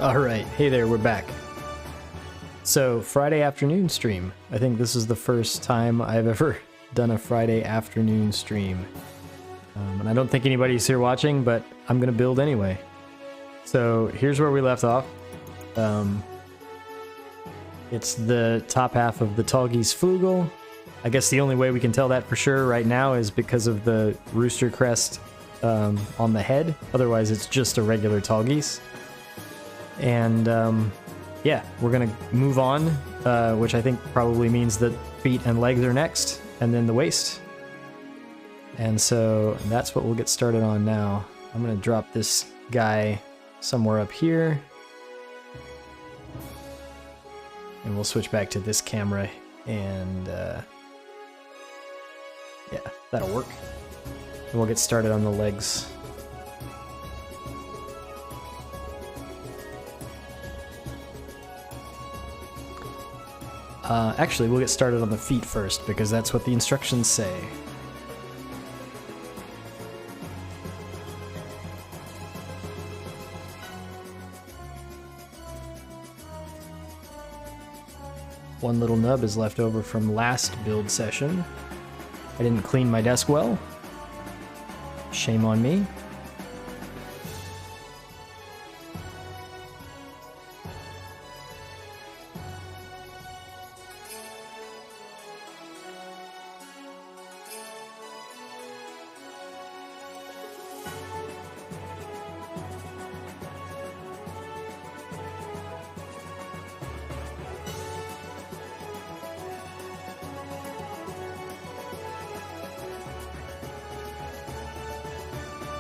Alright, hey there, we're back. So, Friday afternoon stream. I think this is the first time I've ever done a Friday afternoon stream. And I don't think anybody's here watching, but I'm gonna build anyway. So, here's where we left off. It's the top half of the Tallgeese Flugel. I guess the only way we can tell that for sure right now is because of the rooster crest on the head. Otherwise, it's just a regular Tallgeese. And yeah, we're gonna move on, which I think probably means that feet and legs are next, and then the waist. And so that's what we'll get started on now. I'm gonna drop this guy somewhere up here, and we'll switch back to this camera, and yeah, that'll work. And we'll get started on the legs. Actually, we'll get started on the feet first, because that's what the instructions say. One little nub is left over from last build session. I didn't clean my desk well. Shame on me.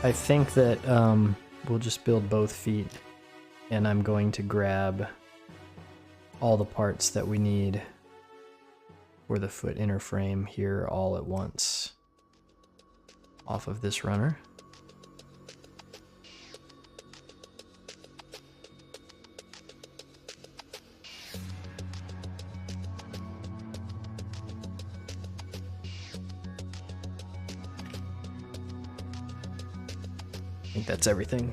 I think that we'll just build both feet, and I'm going to grab all the parts that we need for the foot inner frame here all at once off of this runner. I think that's everything.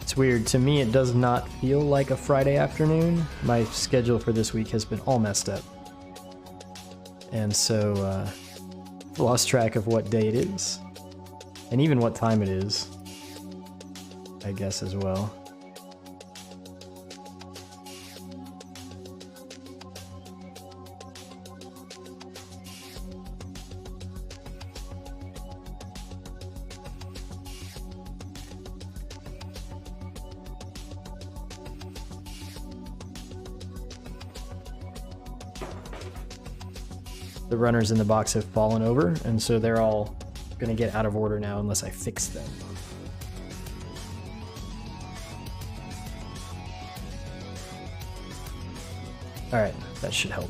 It's weird. To me, it does not feel like a Friday afternoon. My schedule for this week has been all messed up. And so, lost track of what day it is. And even what time it is, I guess, as well. The runners in the box have fallen over, and so they're all gonna get out of order now unless I fix them. Alright, that should help.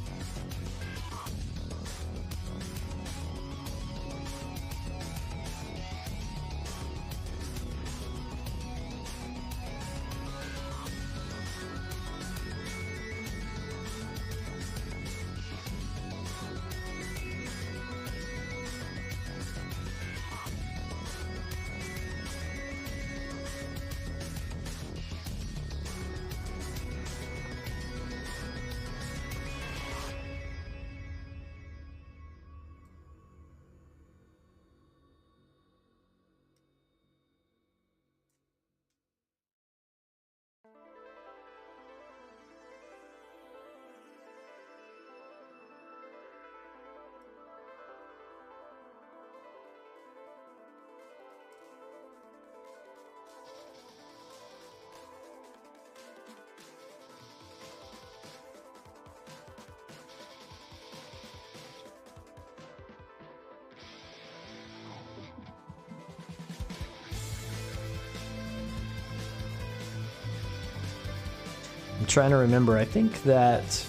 I'm trying to remember. I think that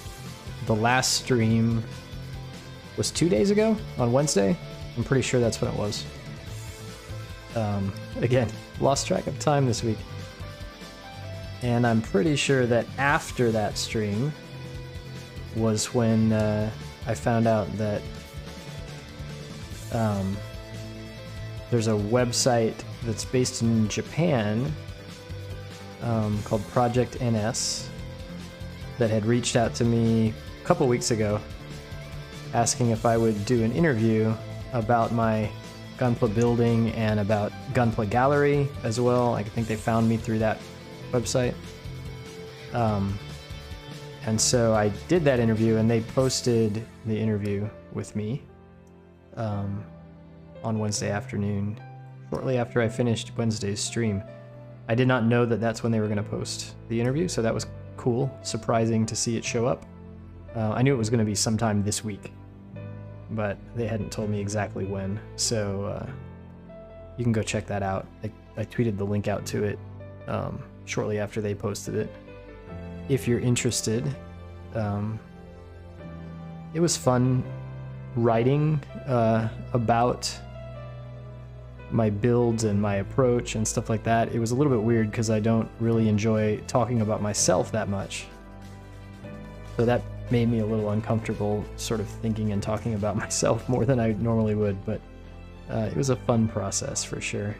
the last stream was 2 days ago on Wednesday. I'm pretty sure that's when it was. Again, lost track of time this week. And I'm pretty sure that after that stream was when I found out that there's a website that's based in Japan called Project NS that had reached out to me a couple weeks ago asking if I would do an interview about my Gunpla building and about Gunpla Gallery as well. I think they found me through that website. And so I did that interview, and they posted the interview with me on Wednesday afternoon, shortly after I finished Wednesday's stream. I did not know that that's when they were going to post the interview, so that was cool, surprising to see it show up. I knew it was going to be sometime this week, but they hadn't told me exactly when, so you can go check that out. I tweeted the link out to it shortly after they posted it. If you're interested, it was fun writing about my builds and my approach and stuff like that. It was a little bit weird because I don't really enjoy talking about myself that much. So that made me a little uncomfortable, sort of thinking and talking about myself more than I normally would, but it was a fun process for sure.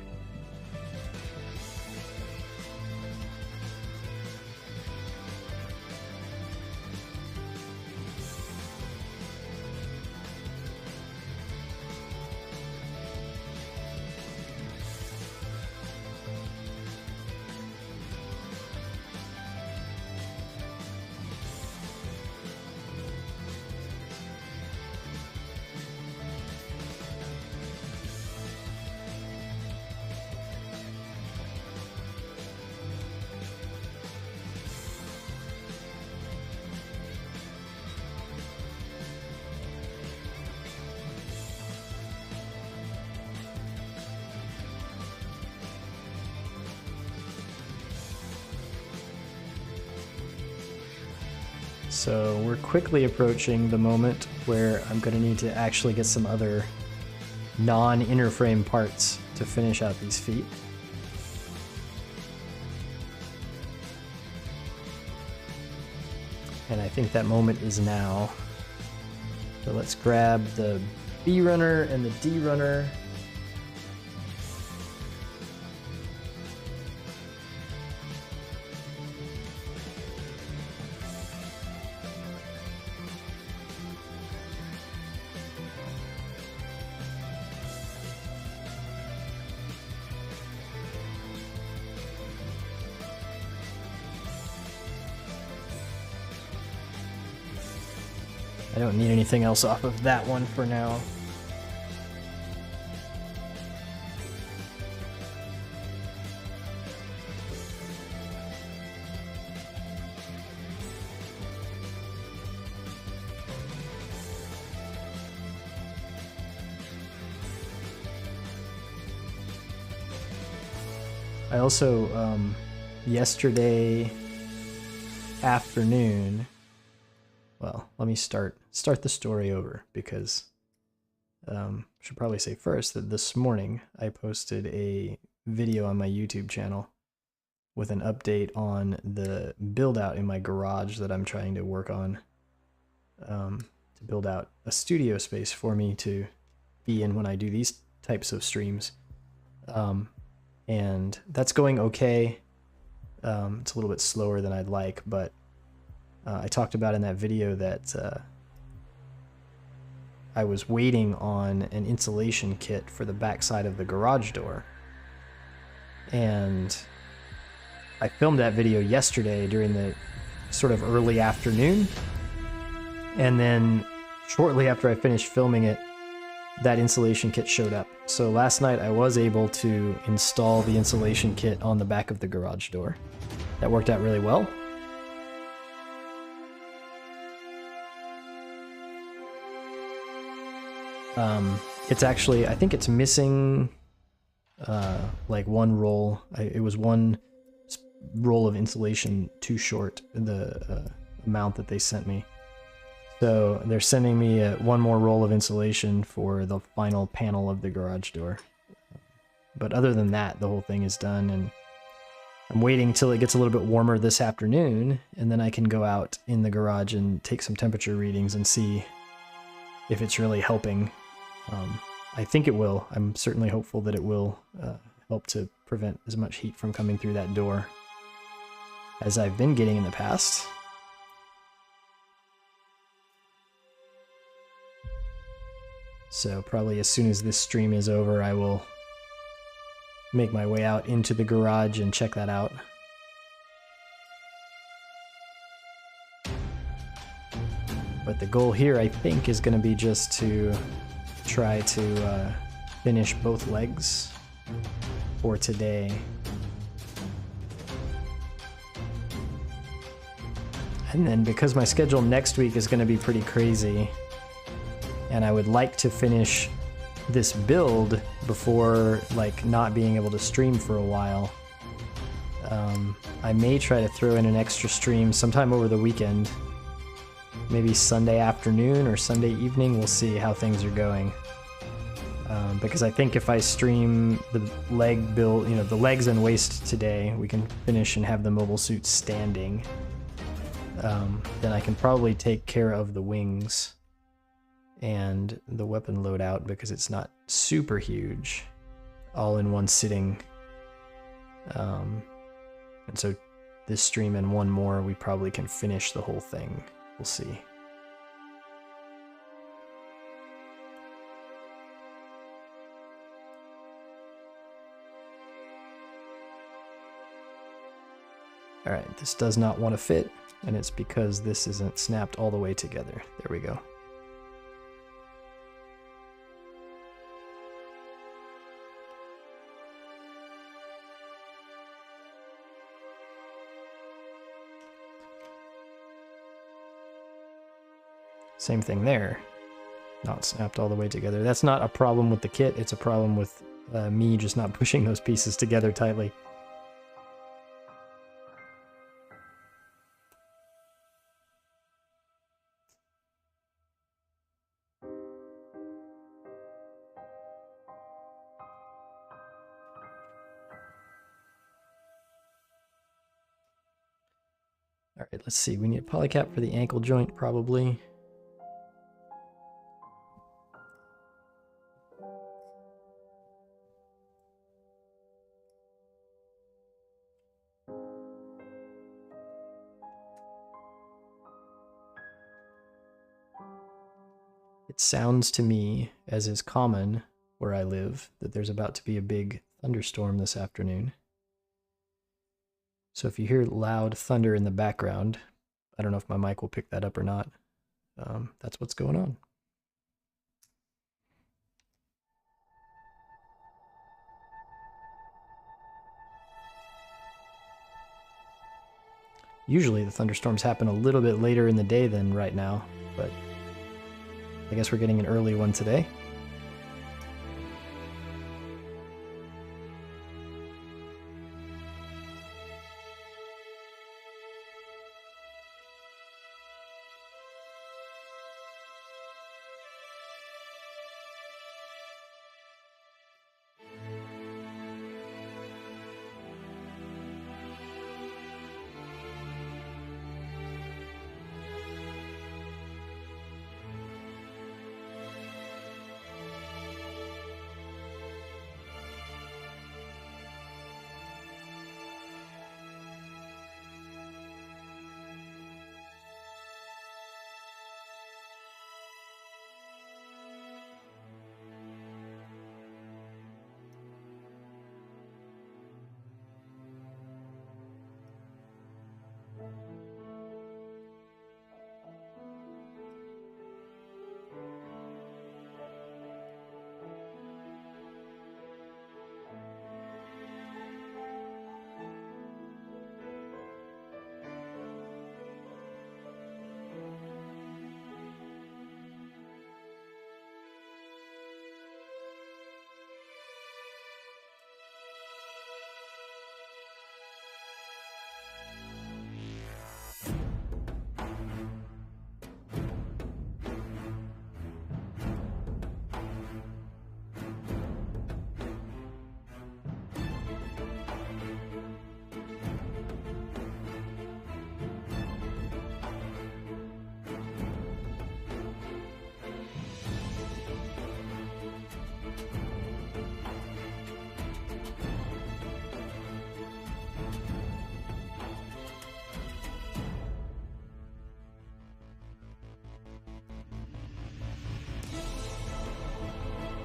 So we're quickly approaching the moment where I'm going to need to actually get some other non-inner frame parts to finish out these feet. And I think that moment is now. So let's grab the B runner and the D runner. I don't need anything else off of that one for now. I also, yesterday afternoon, well, let me start the story over because I should probably say first that this morning I posted a video on my YouTube channel with an update on the build out in my garage that I'm trying to work on to build out a studio space for me to be in when I do these types of streams. And that's going okay. It's a little bit slower than I'd like, but I talked about in that video that I was waiting on an insulation kit for the backside of the garage door. And I filmed that video yesterday during the sort of early afternoon. And then shortly after I finished filming it, that insulation kit showed up. So last night I was able to install the insulation kit on the back of the garage door. That worked out really well. It's actually, I think it's missing like one roll. It was one roll of insulation too short, the amount that they sent me. So they're sending me one more roll of insulation for the final panel of the garage door. But other than that, the whole thing is done, and I'm waiting till it gets a little bit warmer this afternoon, and then I can go out in the garage and take some temperature readings and see if it's really helping. I think it will. I'm certainly hopeful that it will help to prevent as much heat from coming through that door as I've been getting in the past. So probably as soon as this stream is over, I will make my way out into the garage and check that out. But the goal here, I think, is going to be just to try to finish both legs for today. And then because my schedule next week is going to be pretty crazy, and I would like to finish this build before like not being able to stream for a while, I may try to throw in an extra stream sometime over the weekend, maybe Sunday afternoon or Sunday evening. We'll see how things are going, because I think if I stream the leg build, you know, the legs and waist today, we can finish and have the mobile suit standing. Then I can probably take care of the wings and the weapon loadout, because it's not super huge, all in one sitting. And so this stream and one more, we probably can finish the whole thing. We'll see. All right, this does not want to fit, and it's because this isn't snapped all the way together. There we go. Same thing there. Not snapped all the way together. That's not a problem with the kit, it's a problem with me just not pushing those pieces together tightly. All right, let's see. We need a polycap for the ankle joint, probably. It sounds to me, as is common where I live, that there's about to be a big thunderstorm this afternoon. So if you hear loud thunder in the background, I don't know if my mic will pick that up or not. That's what's going on. Usually the thunderstorms happen a little bit later in the day than right now, but I guess we're getting an early one today.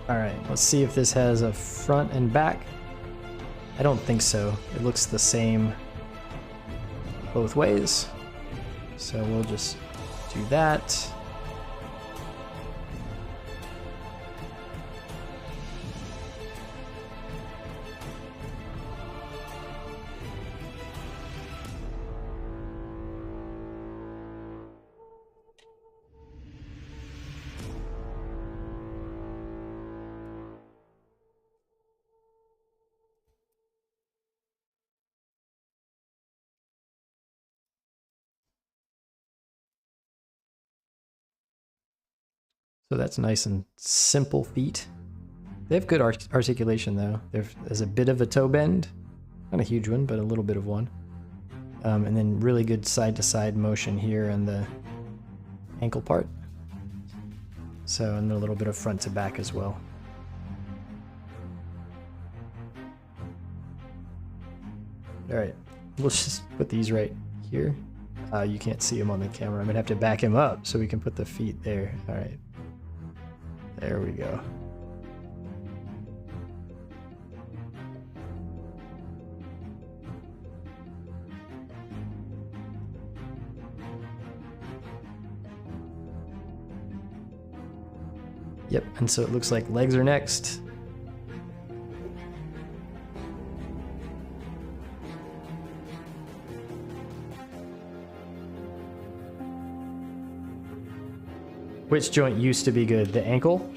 All right, let's see if this has a front and back. I don't think so. It looks the same both ways. So we'll just do that. So that's nice and simple feet. They have good articulation though. There's a bit of a toe bend, not a huge one, but a little bit of one. And then really good side-to-side motion here in the ankle part. So, and a little bit of front to back as well. All right, we'll just put these right here. You can't see him on the camera. I'm gonna have to back him up so we can put the feet there. All right. There we go. Yep, and so it looks like legs are next. Which joint used to be good? The ankle?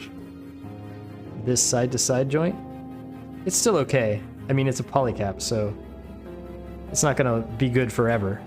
This side-to-side joint? It's still okay. I mean, it's a polycap, so it's not gonna be good forever.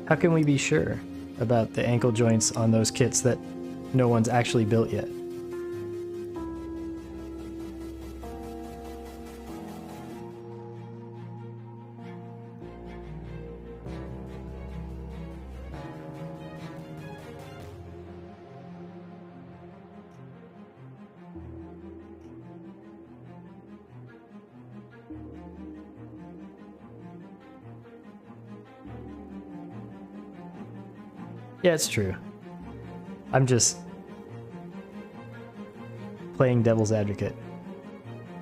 How can we be sure about the ankle joints on those kits that no one's actually built yet? Yeah, it's true. I'm just playing devil's advocate.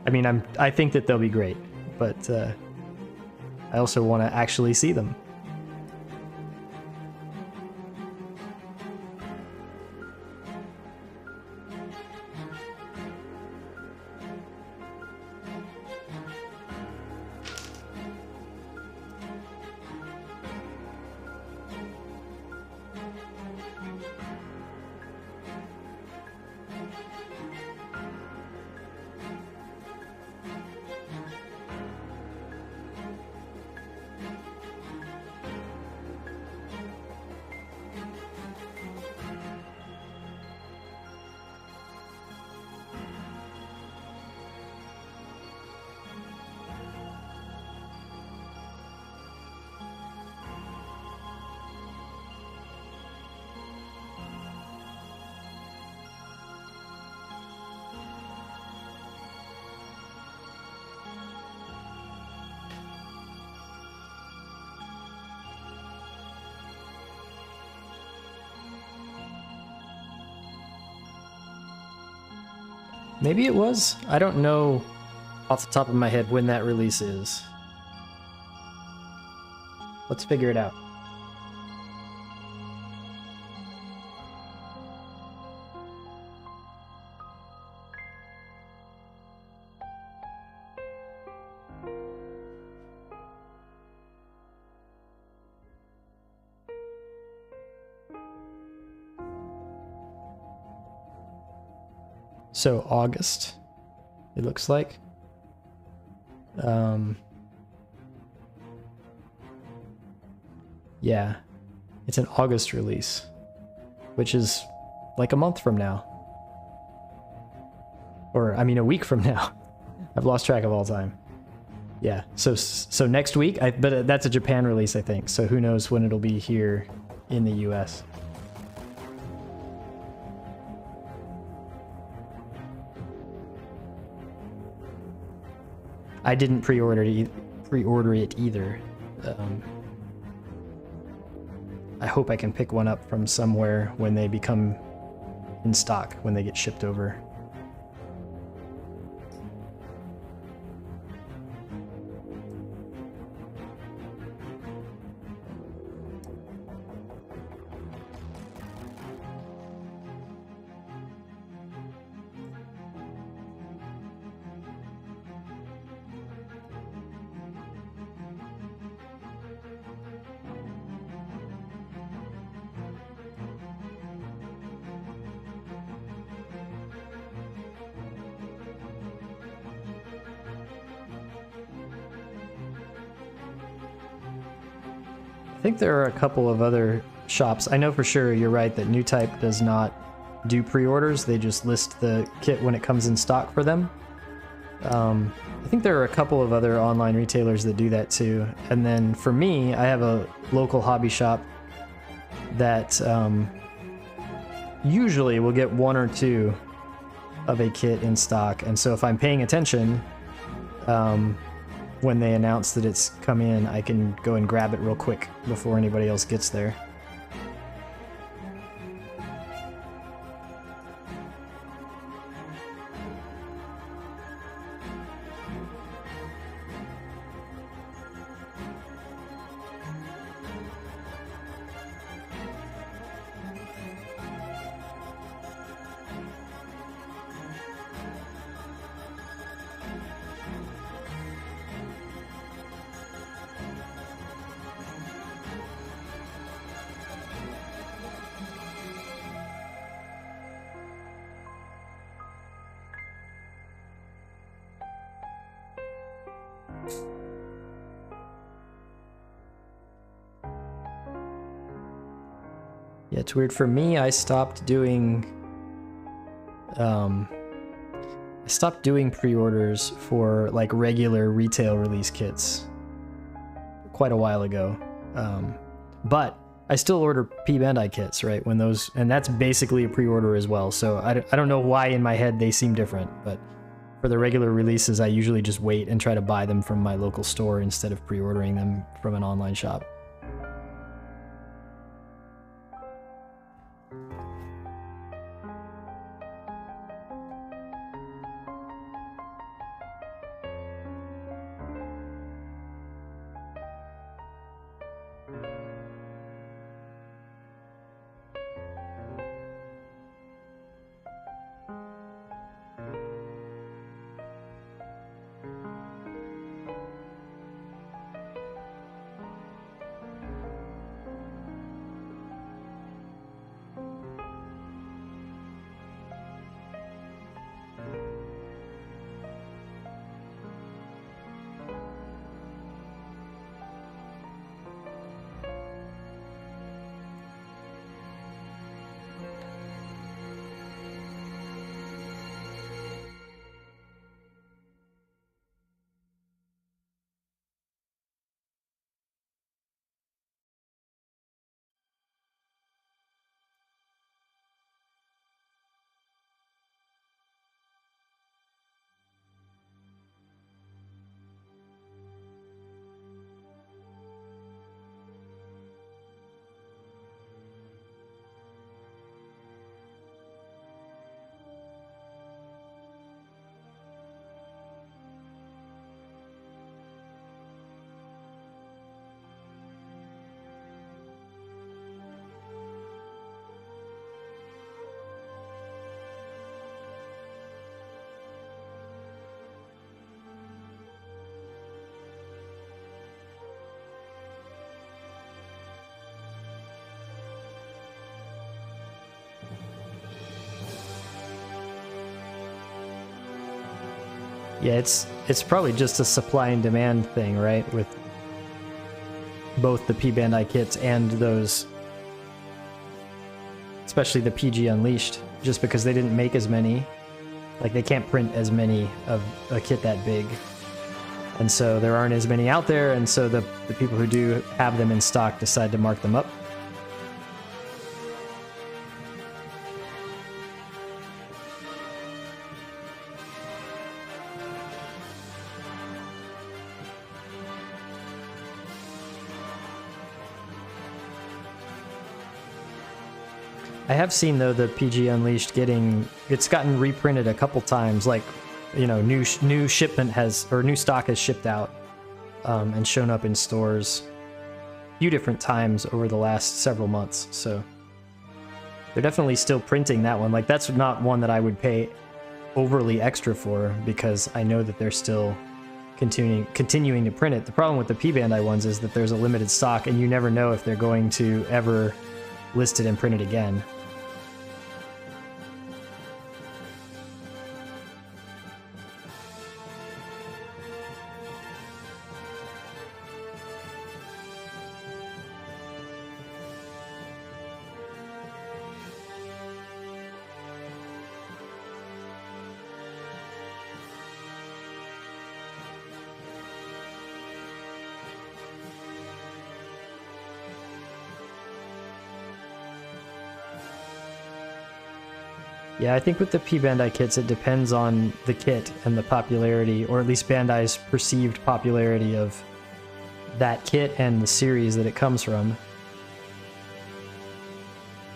I mean, I think that they'll be great, but I also want to actually see them. Maybe it was. I don't know off the top of my head when that release is. Let's figure it out. So August, it looks like. Yeah, it's an August release. which is like a month from now. Or, I mean, a week from now. I've lost track of all time. Yeah, so next week, but that's a Japan release, I think, so who knows when it'll be here in the US. I didn't pre-order it either. I hope I can pick one up from somewhere when they become in stock, when they get shipped over. I think there are a couple of other shops. I know for sure you're right that New Type does not do pre-orders. They just list the kit when it comes in stock for them. I think there are a couple of other online retailers that do that too. And then for me, I have a local hobby shop that usually will get one or two of a kit in stock. And so if I'm paying attention, when they announce that it's come in, I can go and grab it real quick before anybody else gets there. Yeah, it's weird. For me, I stopped doing pre-orders for like regular retail release kits quite a while ago. But I still order P-Bandai kits, right? When those, and that's basically a pre-order as well. So I don't know why in my head they seem different, but for the regular releases, I usually just wait and try to buy them from my local store instead of pre-ordering them from an online shop. Yeah, it's probably just a supply and demand thing, right? With both the P-Bandai kits and those. especially the PG Unleashed, just because they didn't make as many. Like, they can't print as many of a kit that big. And so there aren't as many out there, and so the people who do have them in stock decide to mark them up. I have seen, though, the PG Unleashed it's gotten reprinted a couple times, like, you know, new shipment has, or new stock has shipped out and shown up in stores a few different times over the last several months. So they're definitely still printing that one. Like, that's not one that I would pay overly extra for, because I know that they're still continuing to print it. The problem with the P-Bandai ones is that there's a limited stock, and you never know if they're going to ever list it and print it again. Yeah, I think with the P-Bandai kits, it depends on the kit and the popularity, or at least Bandai's perceived popularity of that kit and the series that it comes from.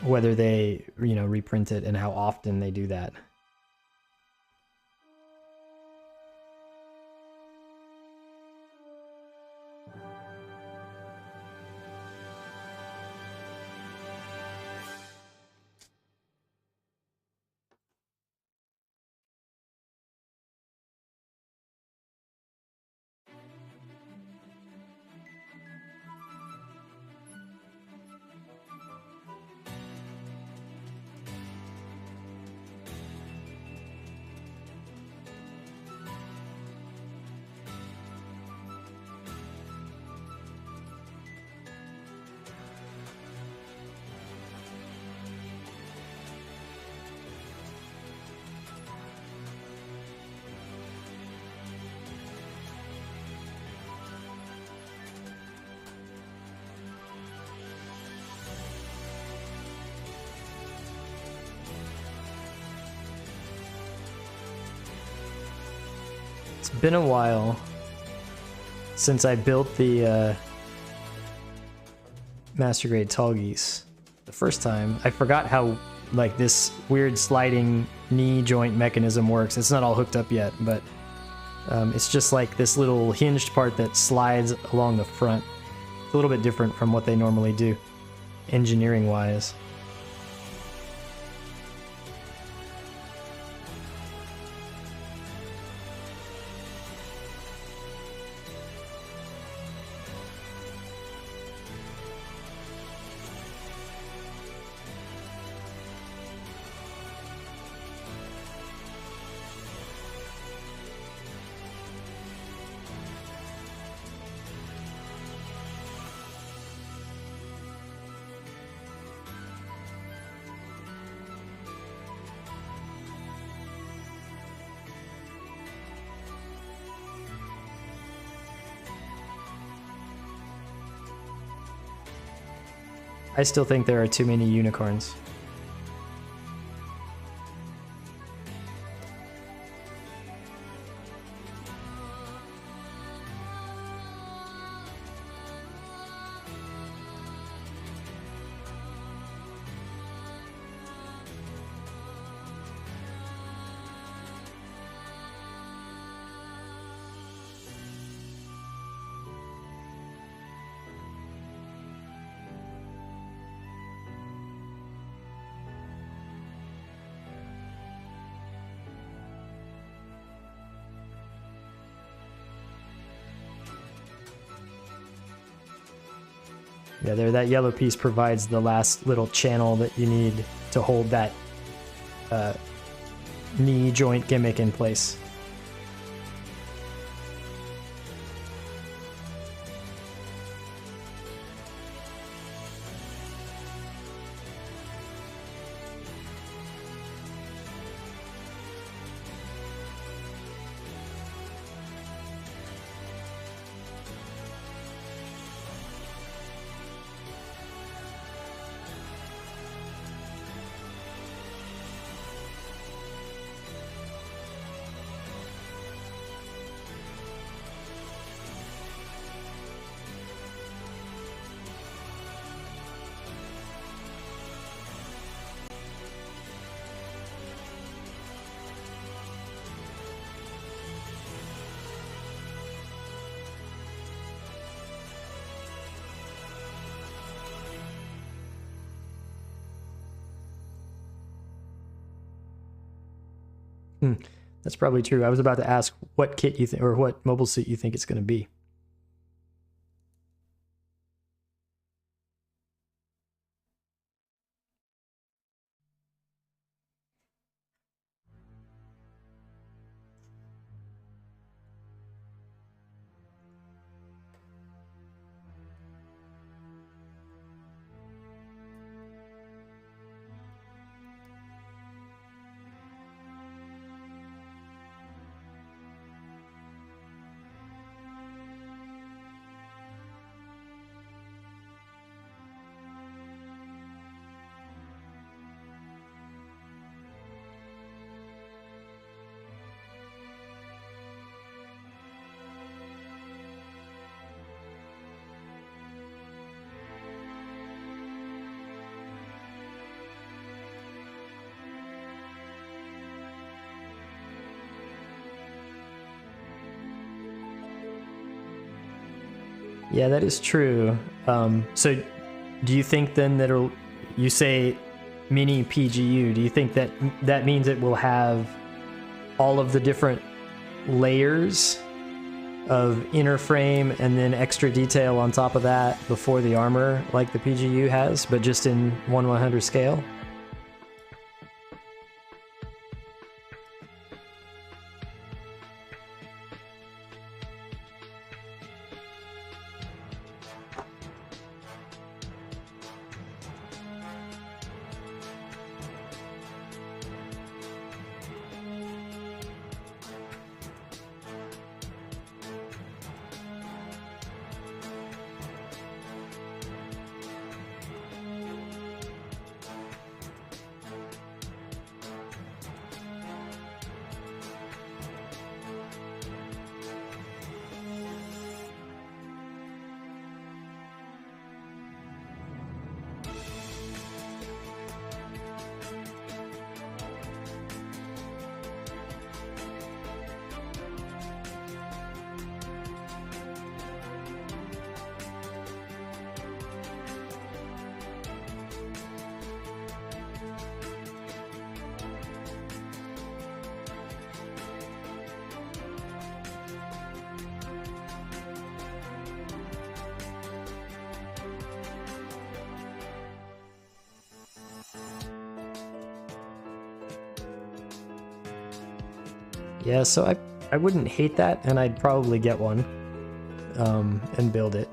Whether they, you know, reprint it and how often they do that. It's been a while since I built the Master Grade Tallgeese. The first time, I forgot how, like, this weird sliding knee joint mechanism works. It's not all hooked up yet, but it's just like this little hinged part that slides along the front. It's a little bit different from what they normally do, engineering-wise. I still think there are too many unicorns. Yeah, there, that yellow piece provides the last little channel that you need to hold that knee joint gimmick in place. That's probably true. I was about to ask what kit you think, or what mobile suit you think it's going to be. Yeah, that is true. So do you think then that you say mini PGU, do you think that that means it will have all of the different layers of inner frame and then extra detail on top of that before the armor like the PGU has, but just in 1/100 scale? Yeah, so I wouldn't hate that, and I'd probably get one and build it.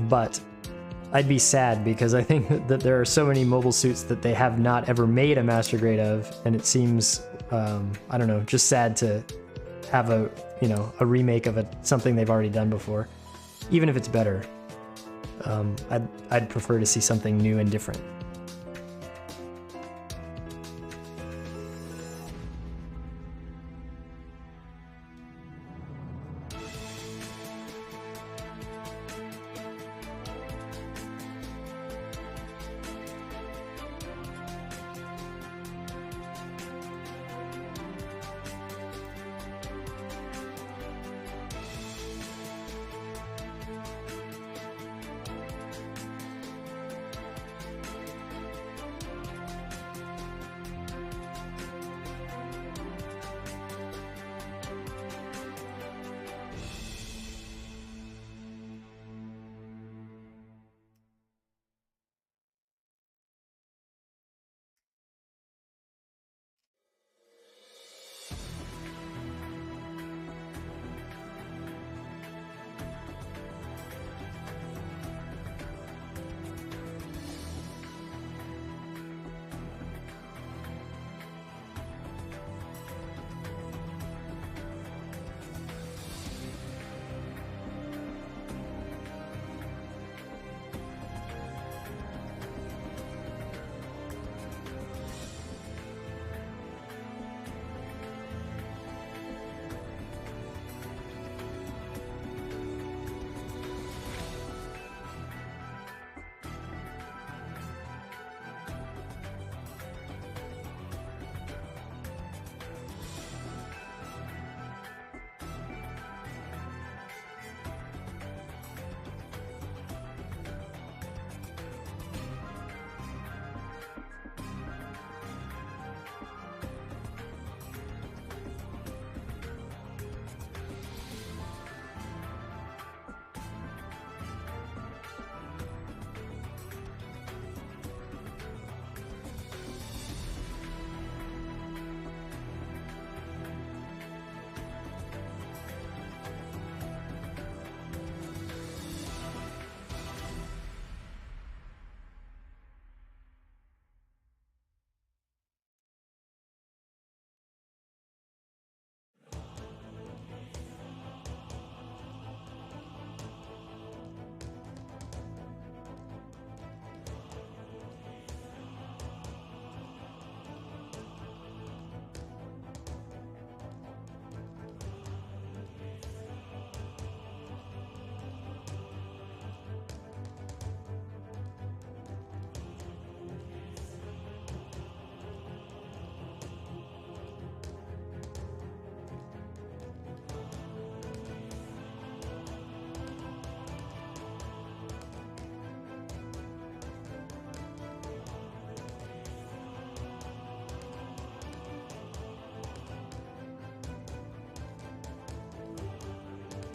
But I'd be sad because I think that there are so many mobile suits that they have not ever made a master grade of, and it seems, I don't know, just sad to have a remake of something they've already done before, even if it's better. I'd prefer to see something new and different.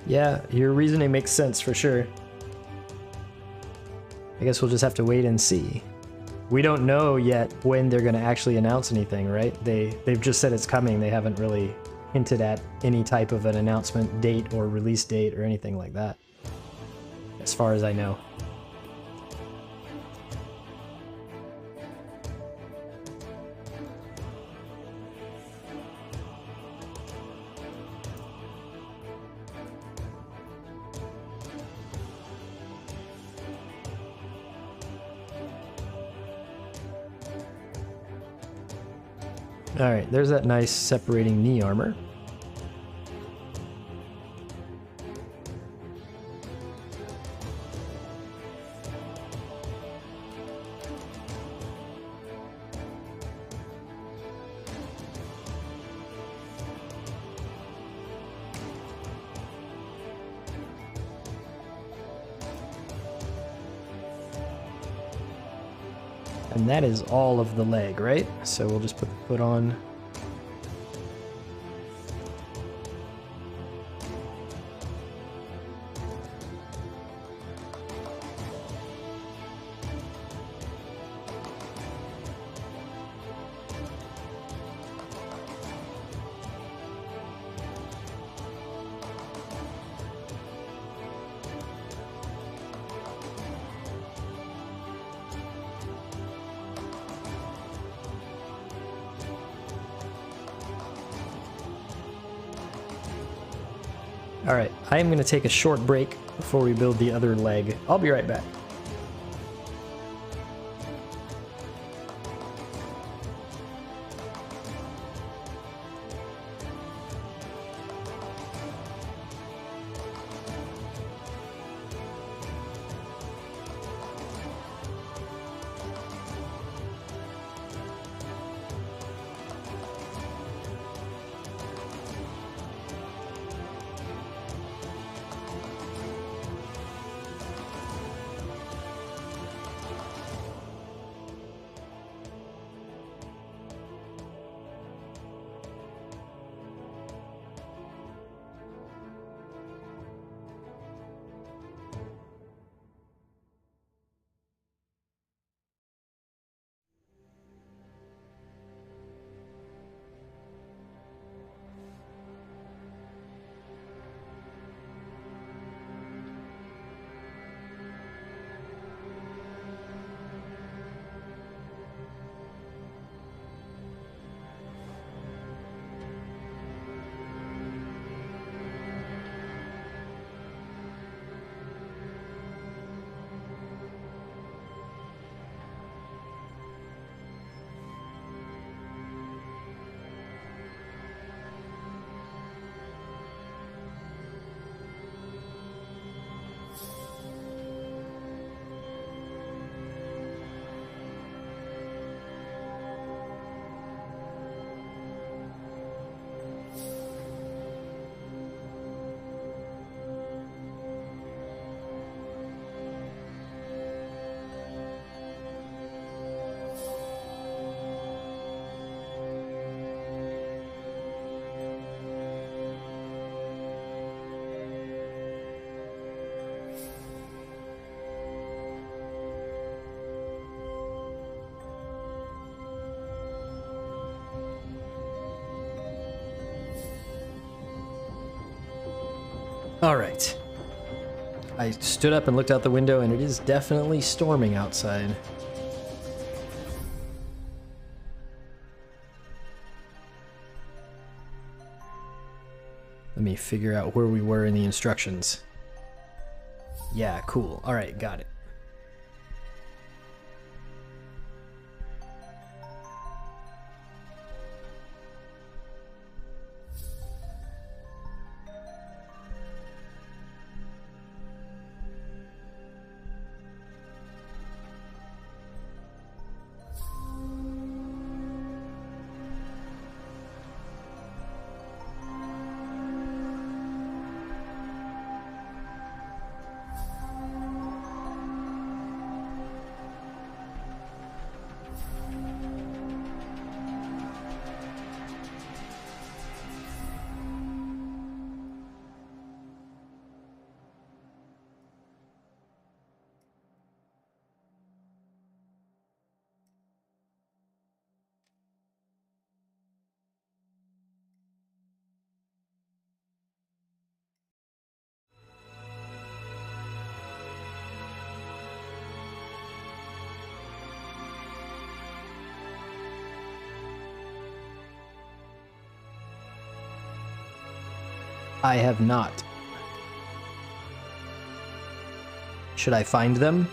Yeah, your reasoning makes sense for sure. I guess we'll just have to wait and see. We don't know yet when they're going to actually announce anything, right? They've just said it's coming. They haven't really hinted at any type of an announcement date or release date or anything like that, as far as I know. Alright, there's that nice separating knee armor. And that is all of the leg, right? So we'll just put the foot on. Alright, I am going to take a short break before we build the other leg. I'll be right back. Alright. I stood up and looked out the window, and it is definitely storming outside. Let me figure out where we were in the instructions. Yeah, cool. Alright, got it. I have not. Should I find them?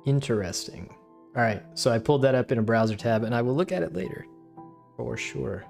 Interesting. All right, so I pulled that up in a browser tab, and I will look at it later, for sure.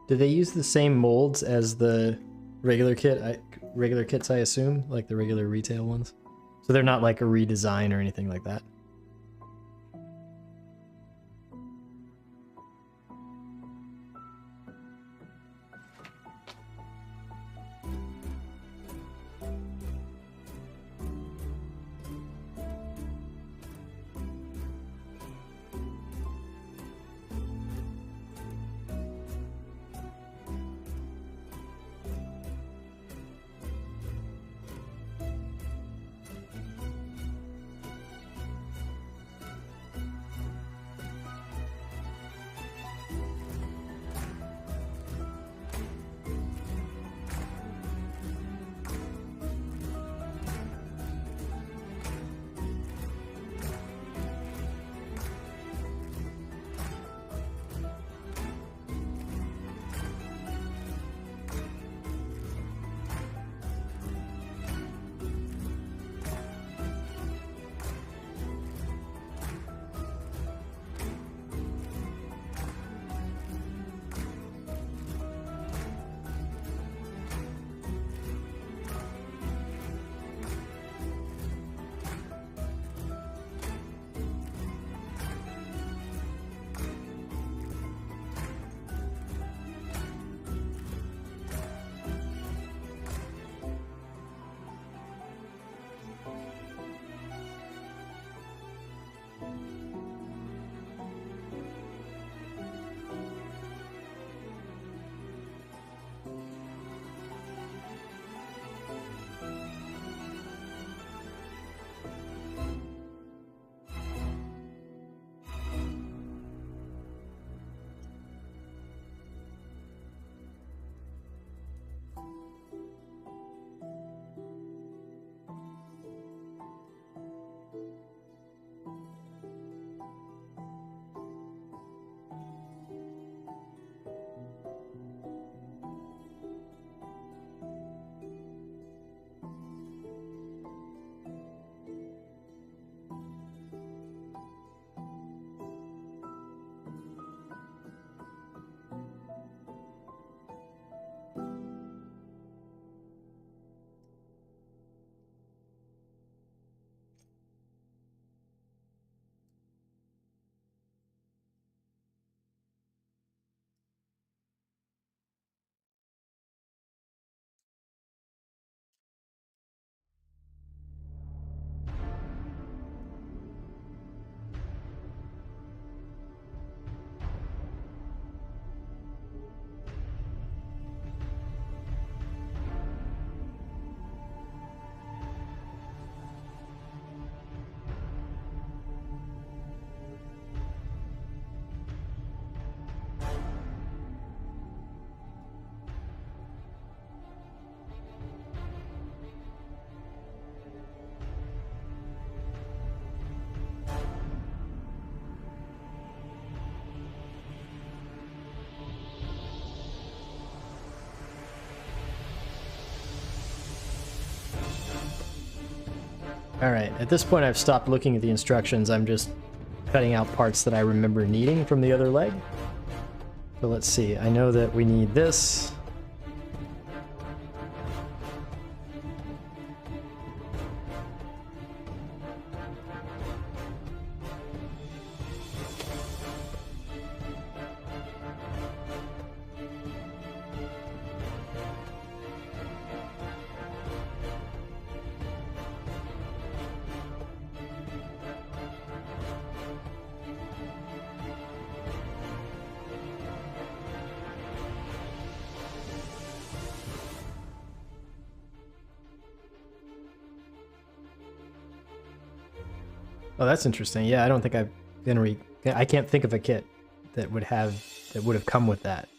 Do they use the same molds as the regular regular kits, I assume? Like the regular retail ones? So they're not like a redesign or anything like that? Alright, at this point I've stopped looking at the instructions. I'm just cutting out parts that I remember needing from the other leg. So let's see, I know that we need this. Oh, that's interesting. Yeah, I don't think I can't think of a kit that would have come with that.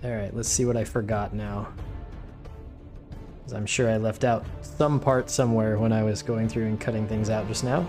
Alright, let's see what I forgot now. Because I'm sure I left out some part somewhere when I was going through and cutting things out just now.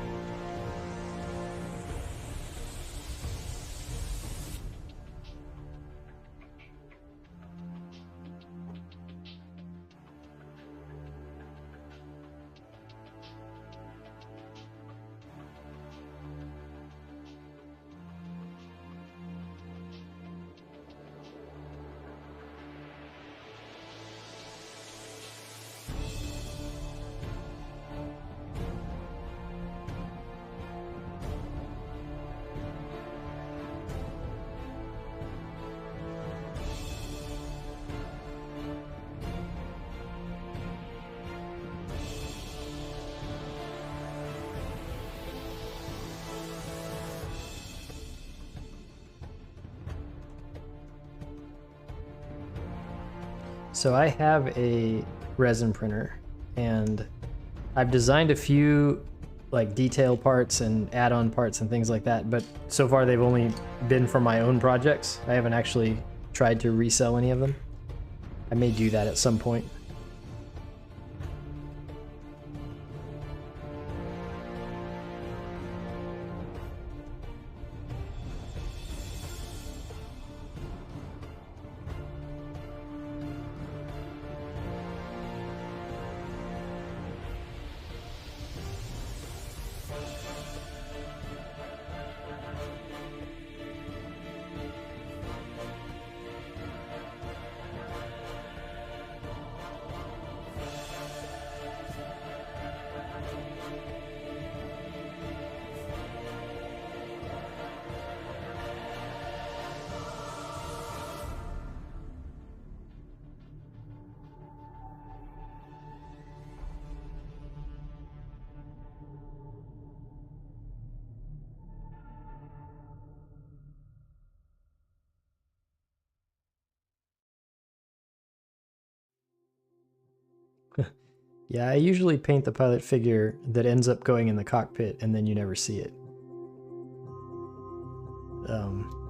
So I have a resin printer, and I've designed a few like detail parts and add-on parts and things like that, but so far they've only been for my own projects. I haven't actually tried to resell any of them. I may do that at some point. Yeah, I usually paint the pilot figure that ends up going in the cockpit and then you never see it.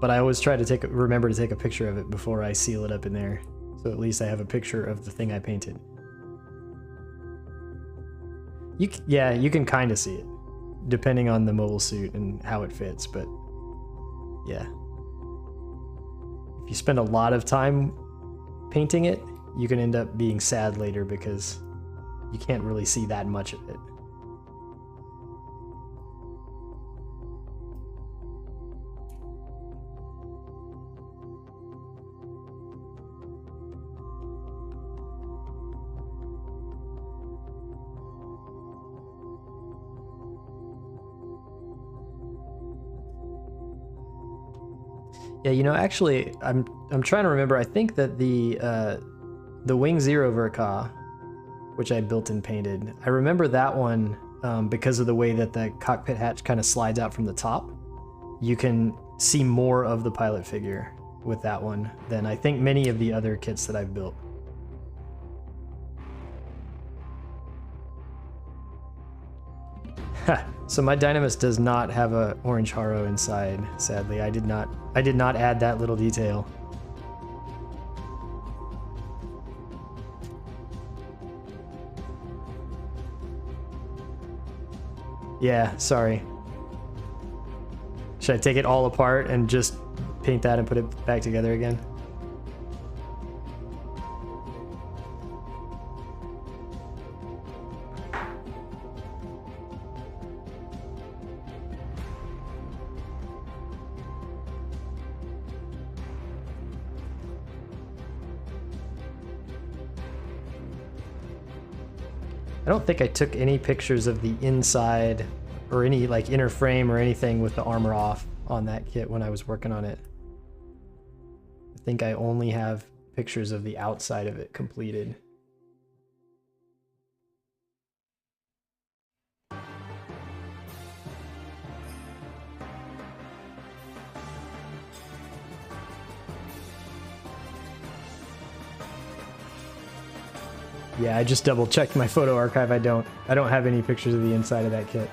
But I always try to remember to take a picture of it before I seal it up in there. So at least I have a picture of the thing I painted. Yeah, you can kind of see it, depending on the mobile suit and how it fits, but yeah. If you spend a lot of time painting it, you can end up being sad later because you can't really see that much of it. Yeah, you know, actually, I'm trying to remember. I think that the Wing Zero Verka, which I built and painted, I remember that one because of the way that the cockpit hatch kind of slides out from the top. You can see more of the pilot figure with that one than I think many of the other kits that I've built. So my Dynamis does not have a orange Haro inside, sadly. I did not add that little detail. Yeah, sorry. Should I take it all apart and just paint that and put it back together again? I don't think I took any pictures of the inside or any like inner frame or anything with the armor off on that kit when I was working on it. I think I only have pictures of the outside of it completed. Yeah, I just double checked my photo archive. I don't have any pictures of the inside of that kit.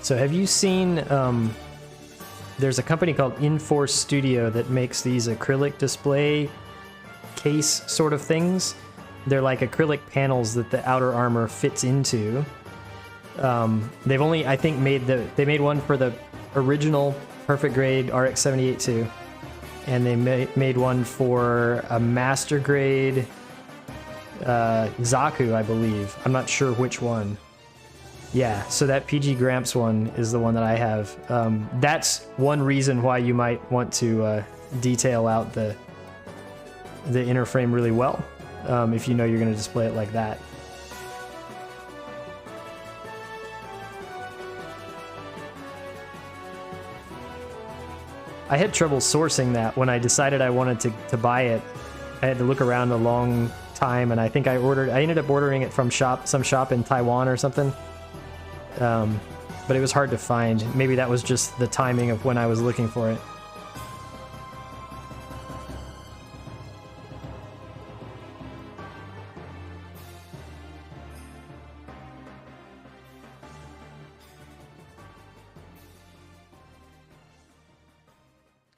So have you seen, there's a company called Inforce Studio that makes these acrylic display case sort of things. They're like acrylic panels that the outer armor fits into. They've only, I think, they made one for the original Perfect Grade RX-78-2, and they made one for a Master Grade Zaku, I believe. I'm not sure which one. Yeah, so that PG Gramps one is the one that I have. That's one reason why you might want to detail out the inner frame really well, if you know you're going to display it like that. I had trouble sourcing that when I decided I wanted to buy it. I had to look around a long time, and I think I ended up ordering it from some shop in Taiwan or something. But it was hard to find. Maybe that was just the timing of when I was looking for it.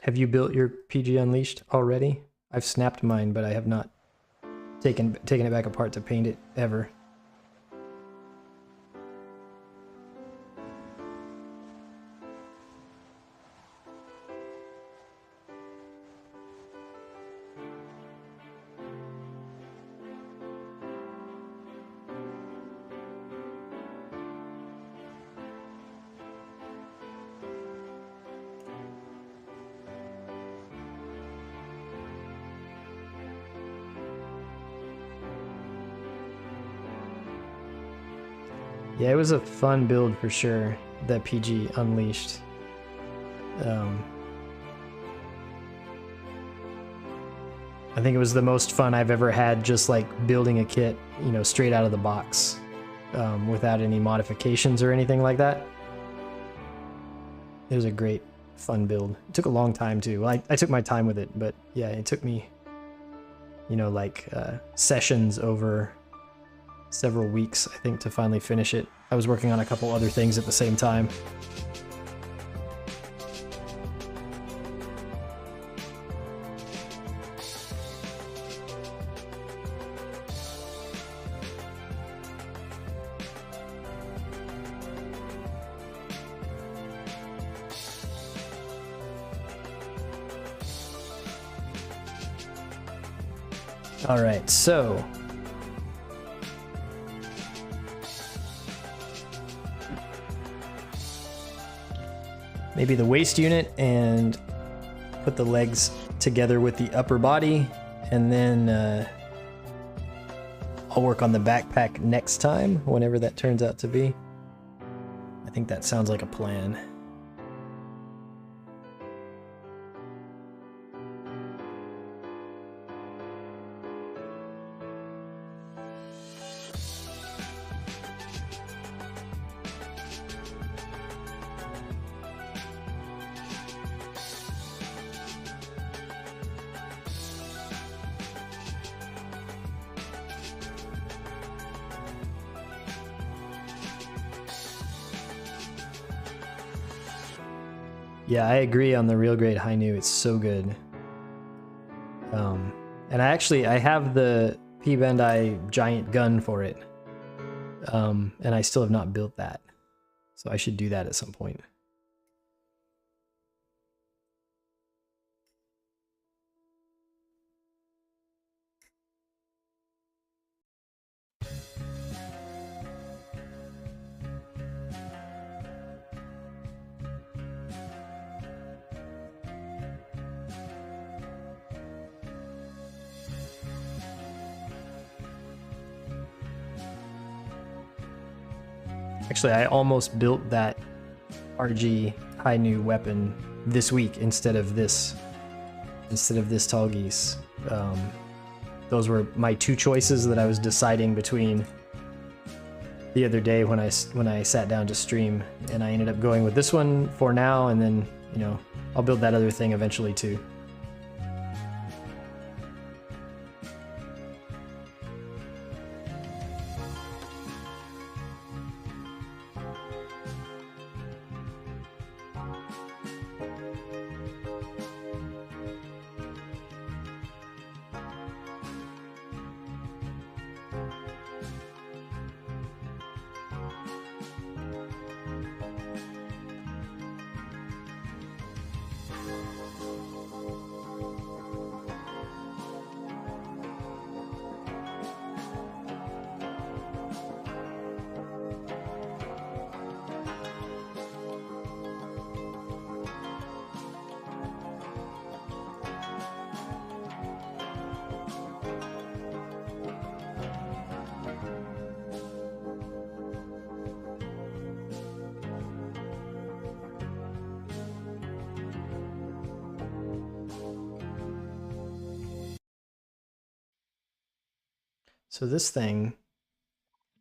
Have you built your PG Unleashed already? I've snapped mine, but I have not taken it back apart to paint it ever. Yeah, it was a fun build for sure, the PG Unleashed. I think it was the most fun I've ever had, just like building a kit, you know, straight out of the box, without any modifications or anything like that. It was a great fun build. It took a long time too. Well, I took my time with it, but yeah, it took me, you know, like sessions over several weeks, I think, to finally finish it. I was working on a couple other things at the same time. All right, so maybe the waist unit and put the legs together with the upper body, and then I'll work on the backpack next time, whenever that turns out to be. I think that sounds like a plan. Yeah, I agree on the real grade Hainu. It's so good. And I have the P-Bandai giant gun for it. And I still have not built that. So I should do that at some point. Actually, I almost built that RG Hainu weapon this week instead of this Tallgeese. Those were my two choices that I was deciding between the other day when I sat down to stream, and I ended up going with this one for now, and then, you know, I'll build that other thing eventually too. So this thing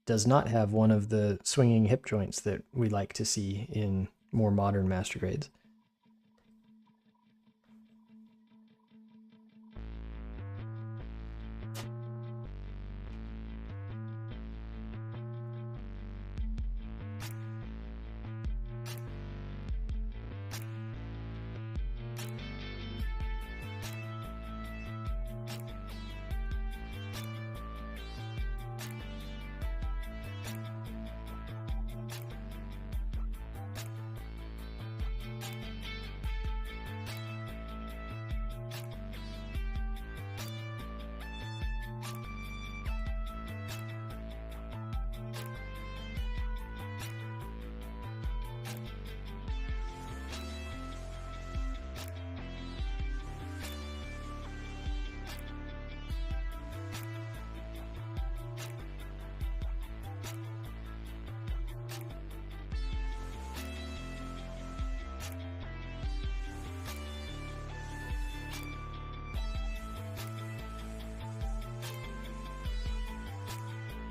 does not have one of the swinging hip joints that we like to see in more modern master grades.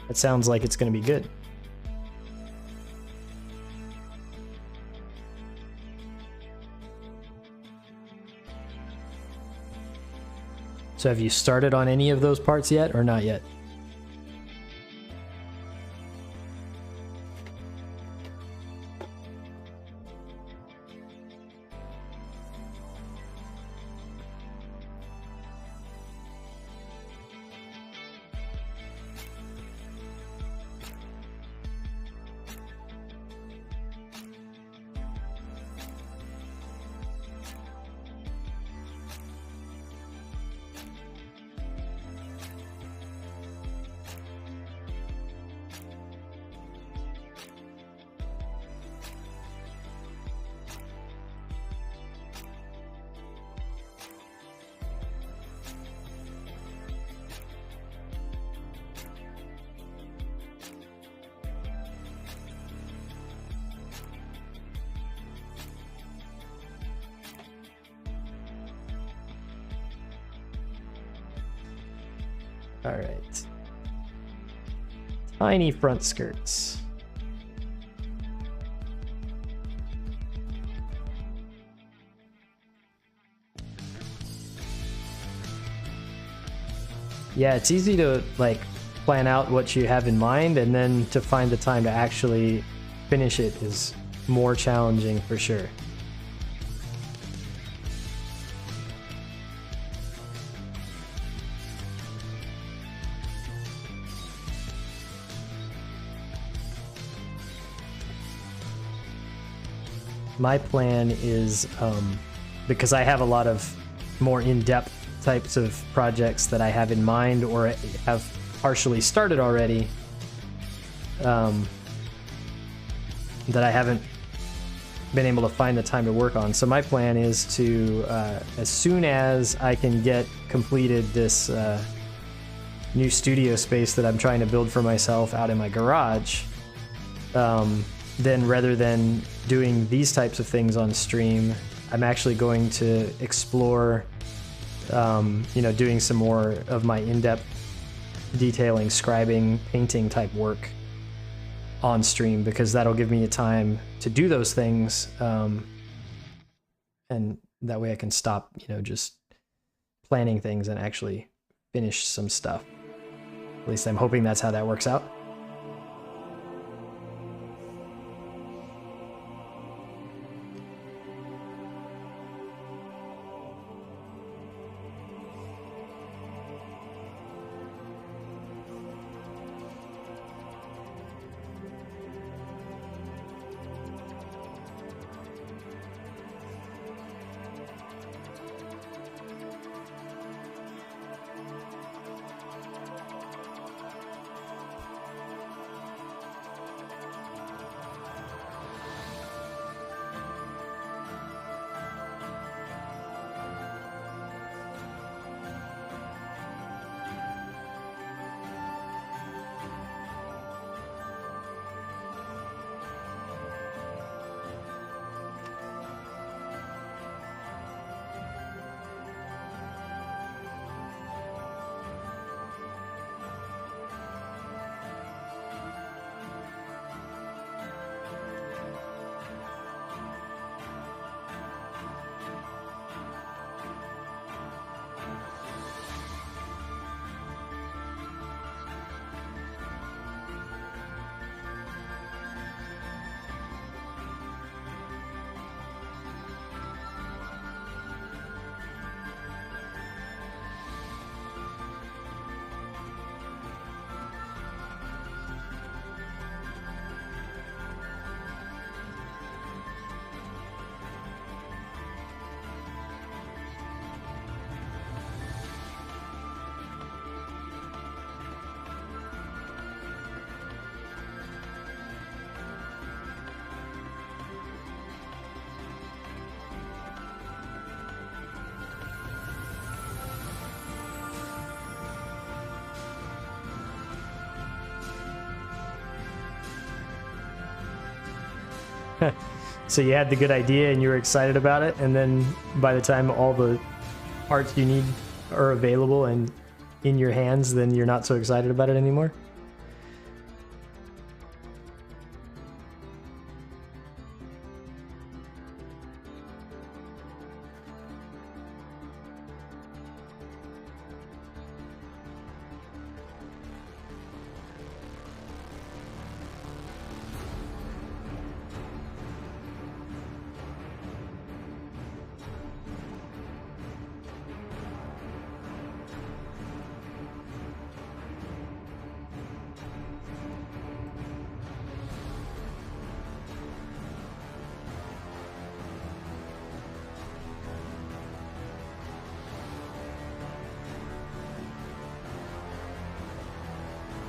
It sounds like it's going to be good. So have you started on any of those parts yet or not yet? All right. Tiny front skirts. Yeah, it's easy to like plan out what you have in mind, and then to find the time to actually finish it is more challenging for sure. My plan is, because I have a lot of more in-depth types of projects that I have in mind or have partially started already, that I haven't been able to find the time to work on. So my plan is to, as soon as I can get completed this new studio space that I'm trying to build for myself out in my garage, then rather than doing these types of things on stream, I'm actually going to explore, doing some more of my in-depth detailing, scribing, painting type work on stream, because that'll give me a time to do those things, and that way I can stop, just planning things and actually finish some stuff. At least I'm hoping that's how that works out. So you had the good idea and you were excited about it, and then by the time all the parts you need are available and in your hands, then you're not so excited about it anymore?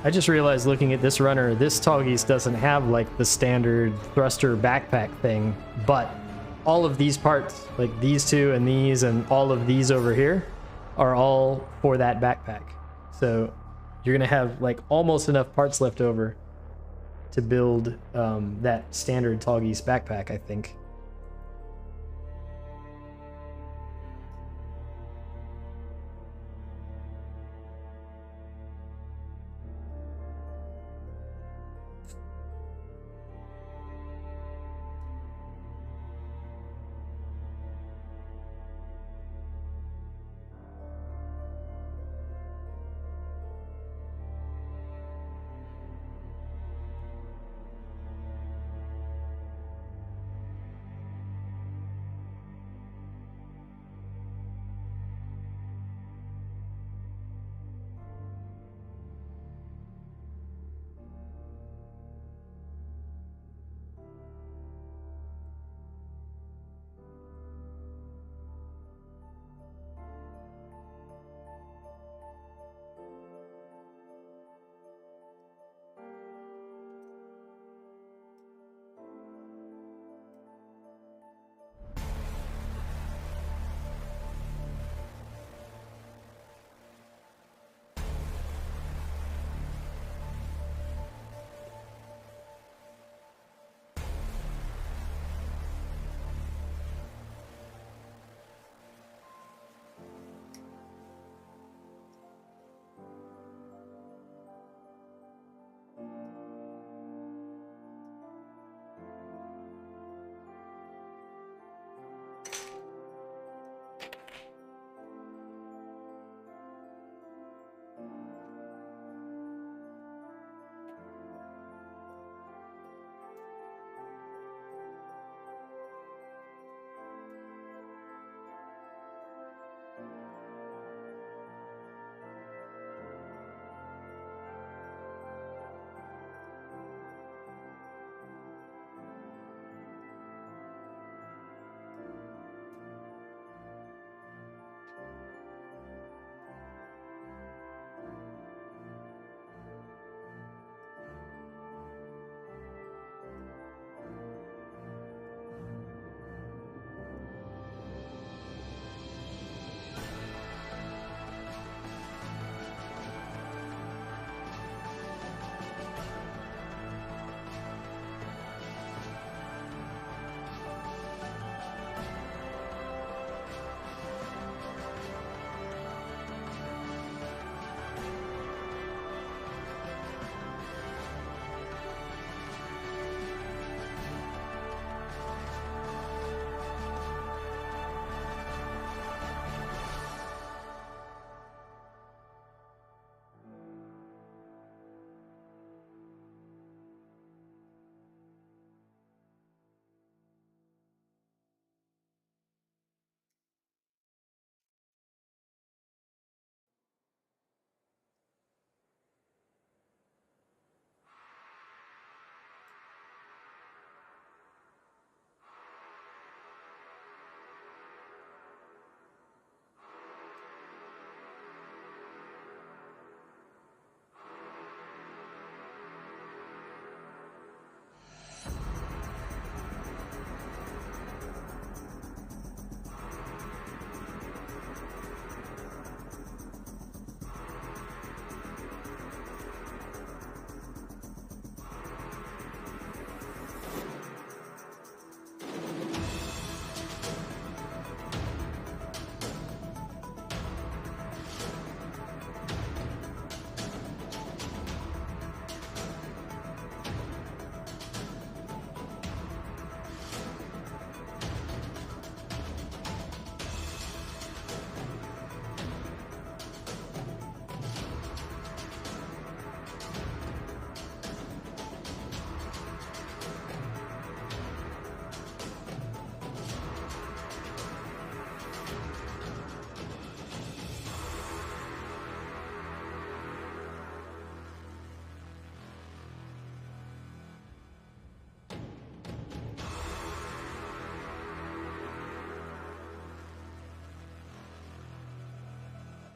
I just realized looking at this runner, this Tallgeese doesn't have like the standard thruster backpack thing, but all of these parts, like these two and all of these over here, are all for that backpack. So you're gonna have like almost enough parts left over to build that standard Tallgeese backpack, I think.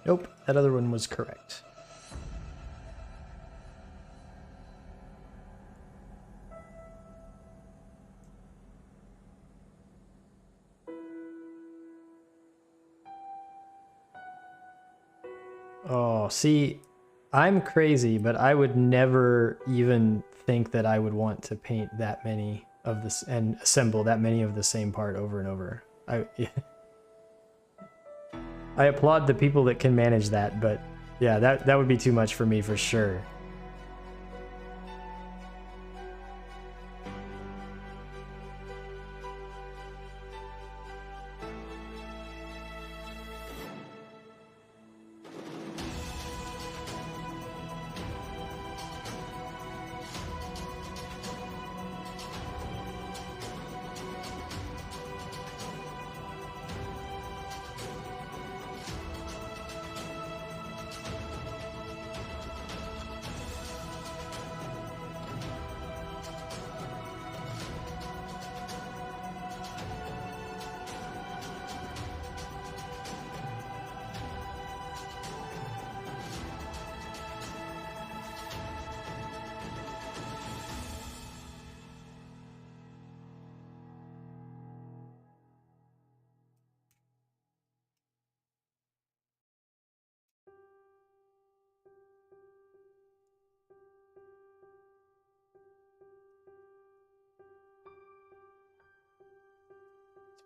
Nope, that other one was correct. Oh, see, I'm crazy, but I would never even think that I would want to paint that many of this and assemble that many of the same part over and over. I applaud the people that can manage that, but yeah, that would be too much for me for sure.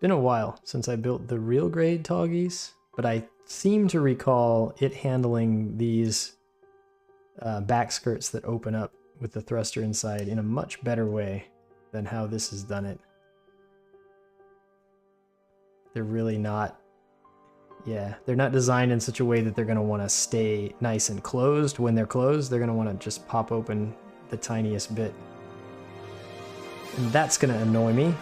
Been a while since I built the real grade Tallgeese, but I seem to recall it handling these back skirts that open up with the thruster inside in a much better way than how this has done it. They're really not, yeah, they're not designed in such a way that they're going to want to stay nice and closed. When they're closed, they're going to want to just pop open the tiniest bit. And that's going to annoy me.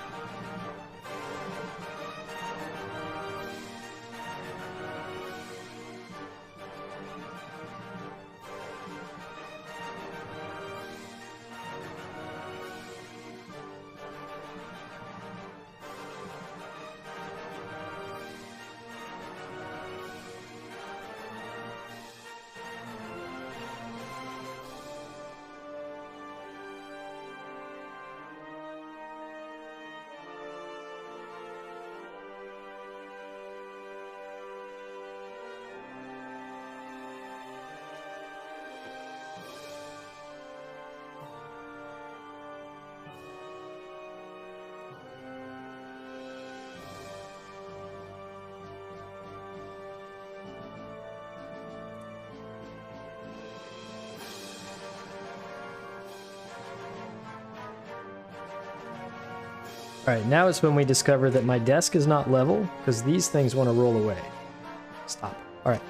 Alright, now it's when we discover that my desk is not level, because these things want to roll away. Stop. Alright.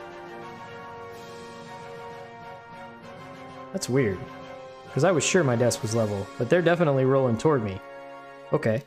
That's weird. Because I was sure my desk was level, but they're definitely rolling toward me. Okay.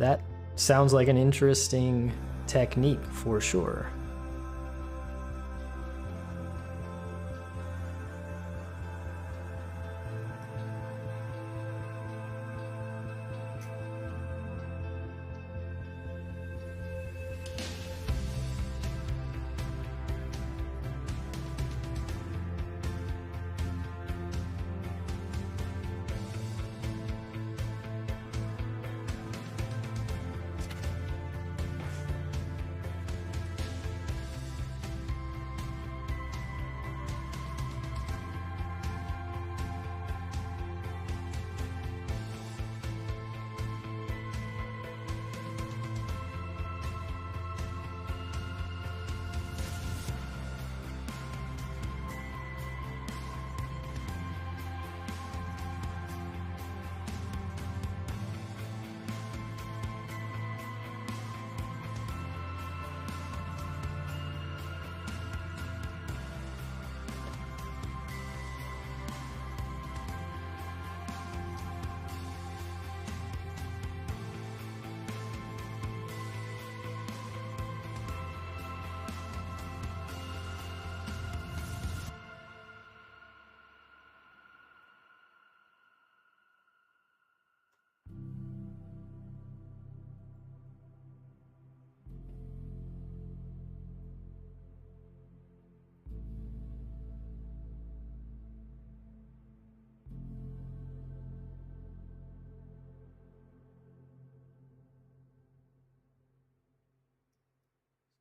that sounds like an interesting technique for sure.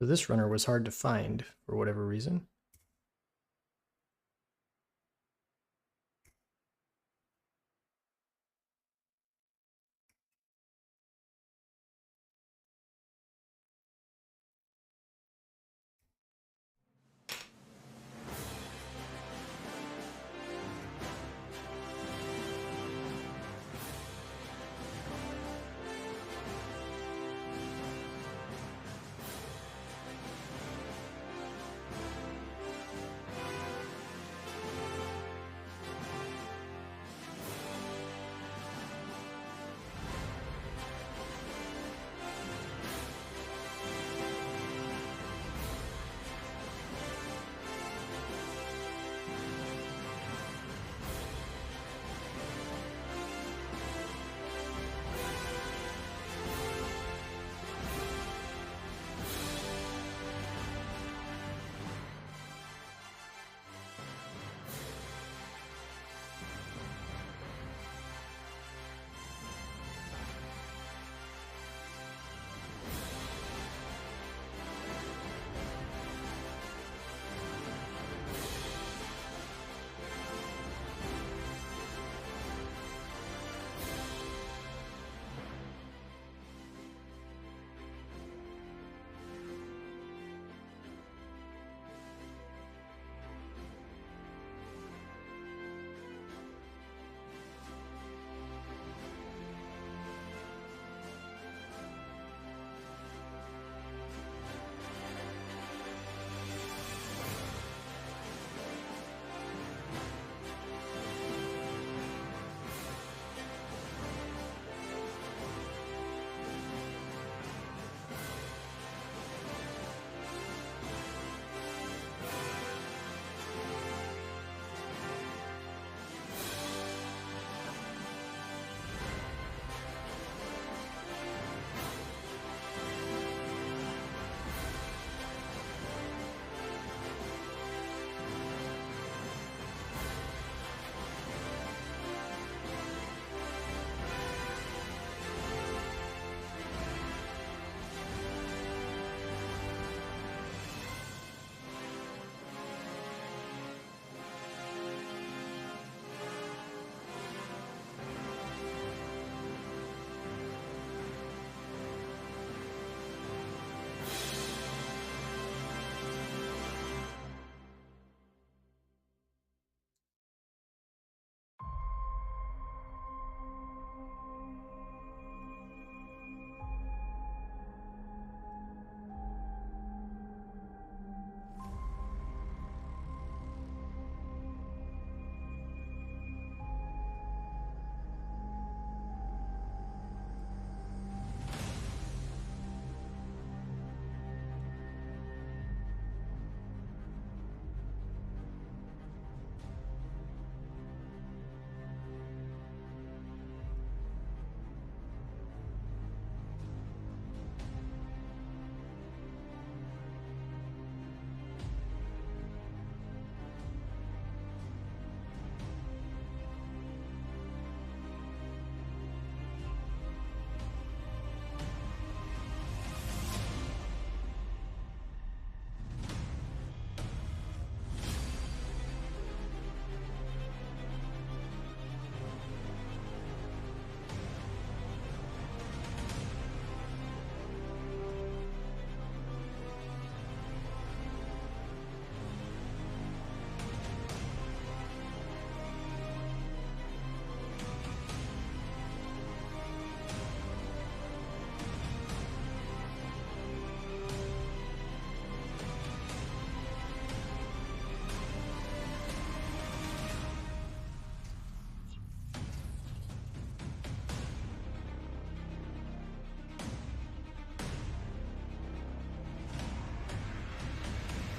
So this runner was hard to find for whatever reason.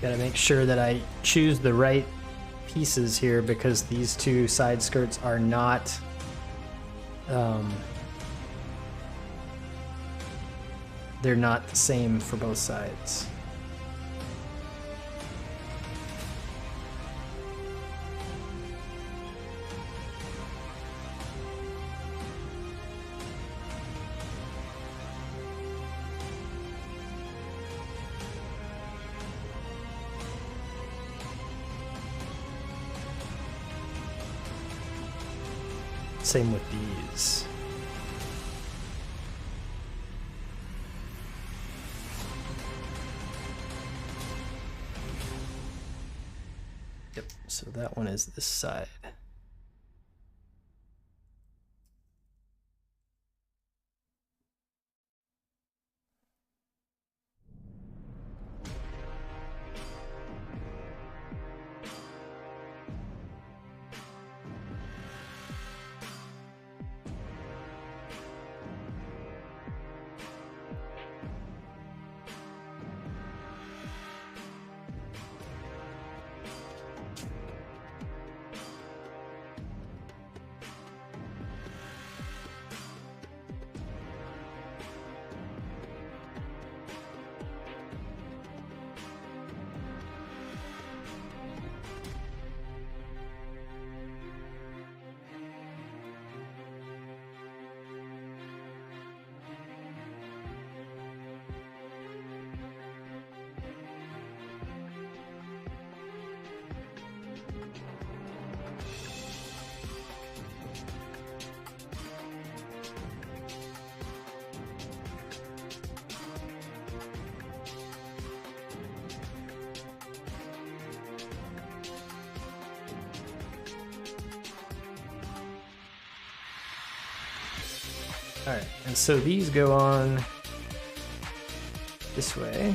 Gotta make sure that I choose the right pieces here because these two side skirts are not they're not the same for both sides. Same with these. Yep, so that one is this side. All right, and so these go on this way.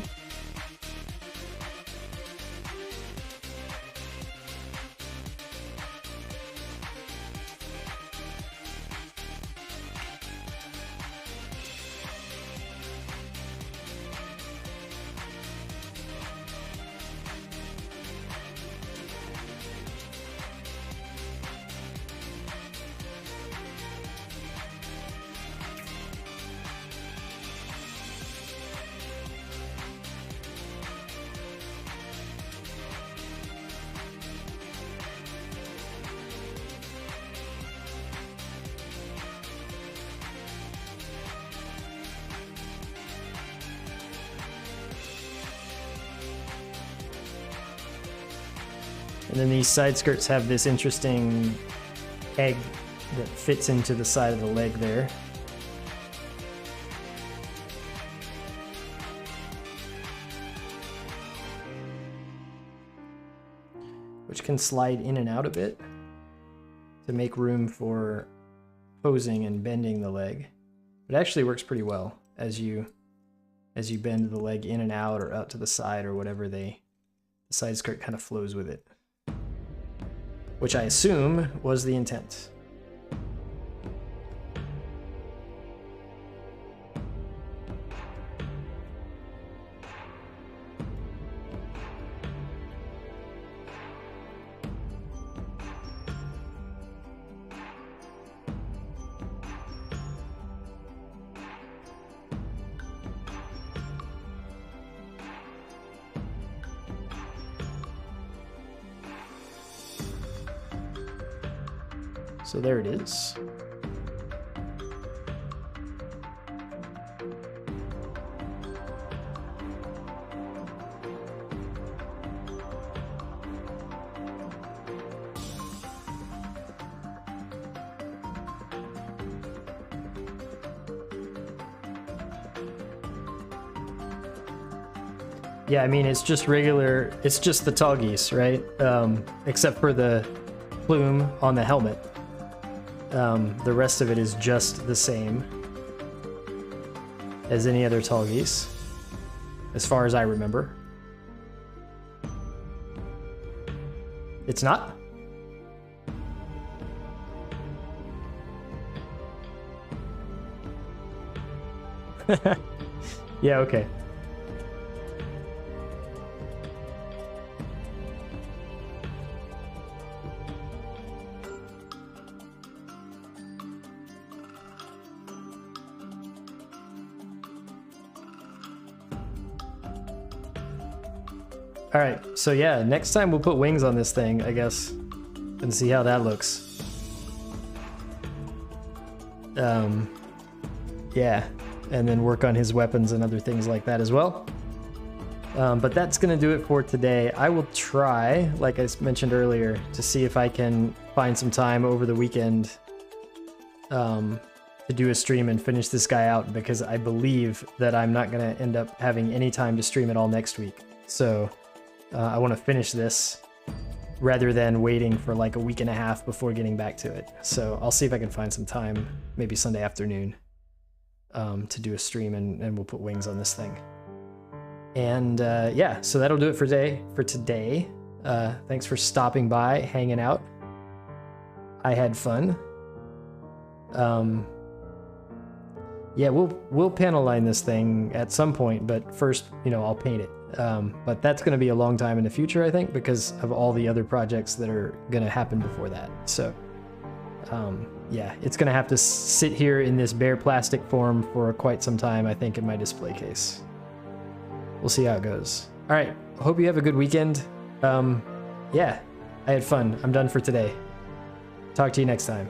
And then these side skirts have this interesting egg that fits into the side of the leg there. Which can slide in and out a bit to make room for posing and bending the leg. It actually works pretty well as you bend the leg in and out or out to the side or whatever the side skirt kind of flows with it. Which I assume was the intent. So there it is. Yeah, I mean, it's just regular, it's just the Tallgeese, right? Except for the plume on the helmet. The rest of it is just the same as any other Tallgeese, as far as I remember. It's not? Yeah, okay. All right, so yeah, next time we'll put wings on this thing, I guess, and see how that looks. Yeah, and then work on his weapons and other things like that as well. But that's gonna do it for today. I will try, like I mentioned earlier, to see if I can find some time over the weekend to do a stream and finish this guy out, because I believe that I'm not gonna end up having any time to stream it all next week. So I want to finish this rather than waiting for like a week and a half before getting back to it. So I'll see if I can find some time, maybe Sunday afternoon, to do a stream, and we'll put wings on this thing. And yeah, so that'll do it for today. Thanks for stopping by, hanging out. I had fun. Yeah, we'll panel line this thing at some point, but first, you know, I'll paint it. But that's going to be a long time in the future, I think, because of all the other projects that are going to happen before that. So, yeah, it's going to have to sit here in this bare plastic form for quite some time, I think, in my display case. We'll see how it goes. All right, hope you have a good weekend. Yeah, I had fun. I'm done for today. Talk to you next time.